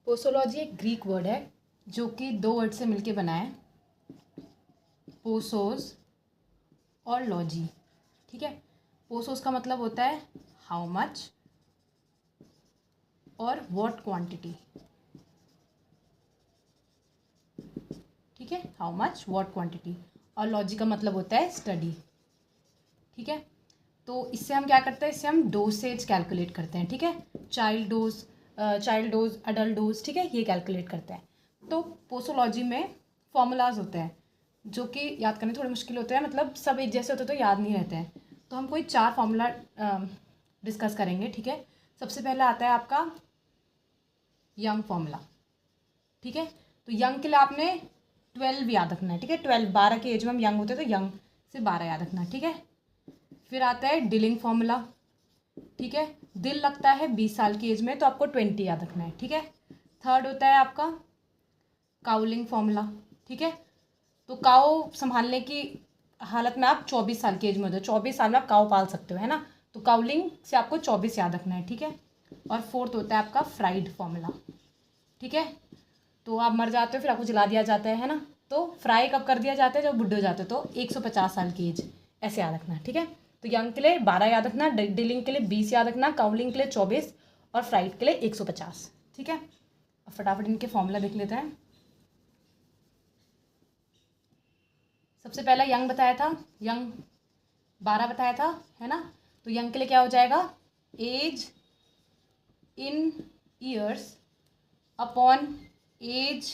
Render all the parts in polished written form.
Posology एक Greek word है जो कि दो वर्ड से मिलके बना है, पोसोस और लॉजी। ठीक है, पोसोस का मतलब होता है हाउ मच और व्हाट क्वांटिटी। ठीक है, हाउ मच व्हाट क्वांटिटी। और लॉजी का मतलब होता है स्टडी। ठीक है, तो इससे हम क्या करते हैं, इससे हम डोसेज कैलकुलेट करते हैं। ठीक है, चाइल्ड डोज, अडल्ट डोज, ठीक है, ये कैलकुलेट करते हैं। तो पोसोलॉजी में फॉर्मूलाज होते हैं जो कि याद करने थोड़े मुश्किल होते हैं, मतलब सब एक जैसे होते तो याद नहीं रहते हैं। तो हम कोई 4 फॉर्मूला डिस्कस करेंगे। ठीक है, सबसे पहला आता है आपका यंग फॉर्मूला। ठीक है, तो यंग के लिए आपने 12 याद रखना है। ठीक है, 12 की एज में हम यंग होते हैं तो यंग से 12 याद रखना है। ठीक है, फिर आता है डिलिंग फॉर्मूला। ठीक है, दिल लगता है 20 साल की एज में तो आपको 20 याद रखना है। ठीक है, थर्ड होता है आपका काउलिंग फॉर्मूला। ठीक है, तो काऊ संभालने की हालत में आप 24 साल की एज में होते हो, 24 साल में आप काऊ पाल सकते हो, है ना। तो काउलिंग से आपको 24 याद रखना है। ठीक है, और फोर्थ होता है आपका फ्राइड फॉर्मूला। ठीक है, तो आप मर जाते हो फिर आपको जला दिया जाता है ना। तो फ्राई कब कर दिया जाता है, जब बुढ़े हो जाते हो, तो 150 साल की एज, ऐसे याद रखना है। ठीक है, तो यंग के लिए 12 याद रखना, डिलिंग के लिए 20 याद रखना, काउलिंग के लिए 24 और फ्राइड के लिए 150। ठीक है, अब फटाफट इनके फॉर्मूला देख लेते हैं। सबसे पहला यंग बताया था, यंग 12 बताया था, है ना। तो यंग के लिए क्या हो जाएगा, age in years upon age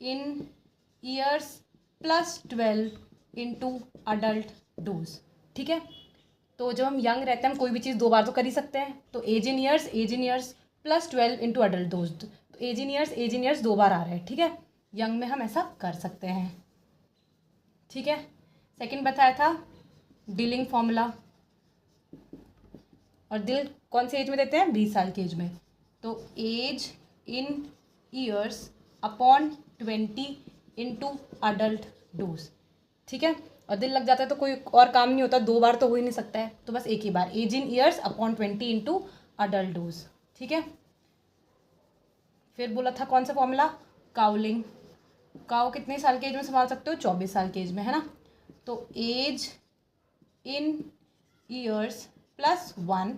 in years plus 12 into adult dose. ठीक है, तो जब हम यंग रहते हैं हम कोई भी चीज़ 2 बार तो कर ही सकते हैं। तो age in years plus 12 into adult dose, तो एज इन ईयर्स 2 बार आ रहा है। ठीक है, यंग में हम ऐसा कर सकते हैं। ठीक है, सेकंड बताया था डीलिंग फॉर्मूला, और दिल कौन सी एज में देते हैं, 20 साल की एज में। तो age in years upon 20 into adult dose. ठीक है, और दिल लग जाता है तो कोई और काम नहीं होता, 2 बार तो हो ही नहीं सकता है, तो बस एक ही बार, age in years upon 20 into adult dose. ठीक है, फिर बोला था कौन सा फॉर्मूला, काउलिंग। काउ कितने साल की एज में संभाल सकते हो, 24 साल की एज में, है ना। तो age in years plus 1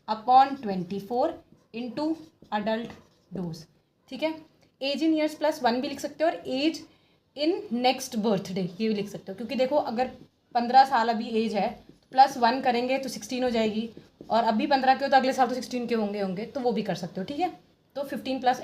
upon 24 into adult dose. ठीक है, एज इन ईयर्स प्लस 1 भी लिख सकते हो और एज इन नेक्स्ट बर्थडे ये भी लिख सकते हो, क्योंकि देखो अगर 15 साल अभी एज है तो प्लस 1 करेंगे तो 16 हो जाएगी, और अभी 15 के हो तो अगले साल तो 16 के होंगे, तो वो भी कर सकते हो। ठीक है, तो 15 प्लस